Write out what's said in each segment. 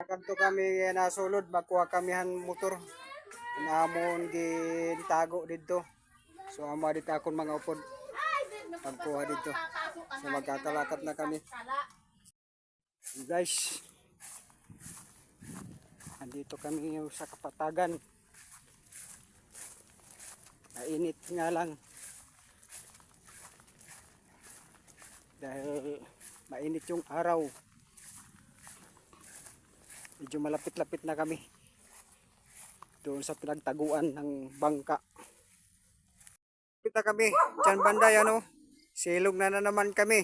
Kanto kami nasulod, makuha kami han motor. Namon gintago dito. So amo dito akong mga upod. Pagkuha dito. So magkakalakat na kami. Guys, andito kami sa Kapatagan. Mainit nga lang. Dahil mainit yung araw. Medyo malapit-lapit na kami doon sa pinagtaguan ng bangka. Kita kami dyan banda yan o. Silog na naman kami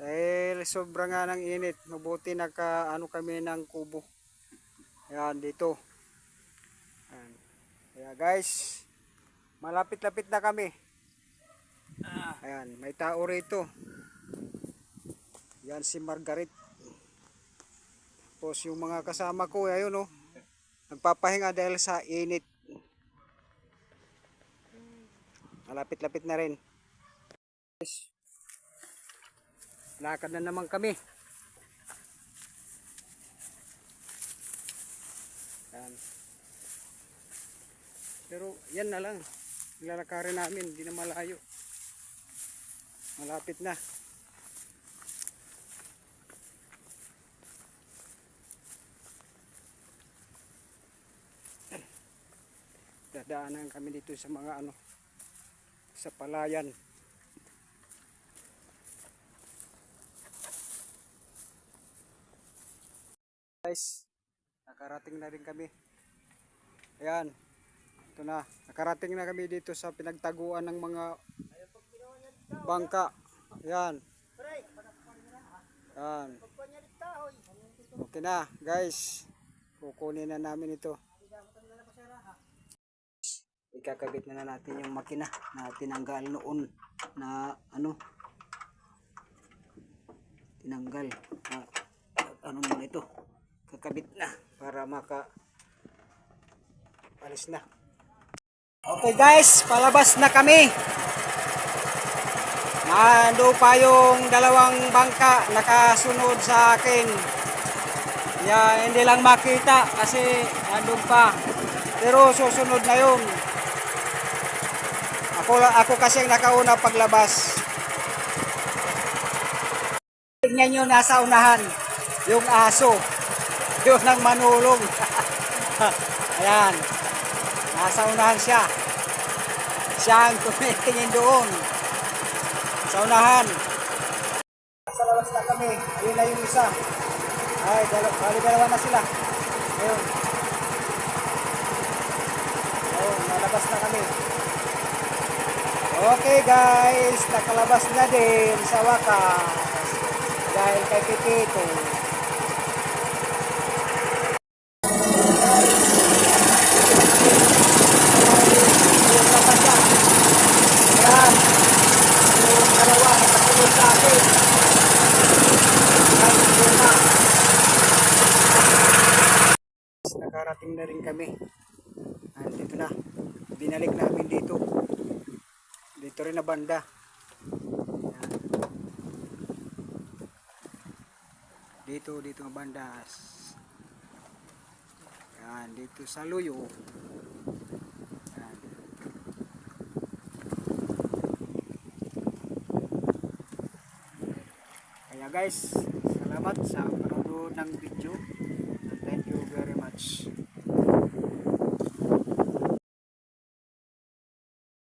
dahil sobrang nga ng init. Mabuti naka ano kami ng kubo. Ayan dito. Ayan. Kaya guys, malapit-lapit na kami. Ayan, may tao rito. Yan si Margaret. Tapos yung mga kasama ko, ayun oh, nagpapahinga dahil sa init. Malapit-lapit na rin. Lakad na naman kami. Yan. Pero yan na lang. Nilalakarin namin, hindi na malayo. Malapit na. Dadaanan kami dito sa mga ano, sa palayan. Guys, nakarating na rin kami. Ayan, ito na, nakarating na kami dito sa pinagtaguan ng mga bangka. Ayan. Ayan. Okay na guys, kukunin na namin ito. Ikakabit na natin yung makina na tinanggal noon na ano, tinanggal na ano na ito, kakabit na para maka alis na. Okay guys, palabas na kami. Nando pa yung dalawang bangka nakasunod sa akin. Yeah, hindi lang makita kasi nandun pa, pero susunod na yun. Ako kasi nakauna paglabas. Tingnan nyo nasa unahan, yung aso. Yun ang manulong. Ayan. Nasa unahan siya. Siya ang tumitingin doon. Sa unahan. Sa labas na kami. Ayun na yung isa. Ay, dalawa na sila. Ayun. Ayun, nalabas na kami. Okay guys, nakalabas na din sa wakas dahil kay Pipito. Ayan, yung dalawa nakasunod sa akin. Nakarating na rin kami. Dito na, binalik namin dito. Dito rin na banda. Dito na banda. Yan, dito sa Luyo. Yan. Kaya guys, salamat sa panonood ng video.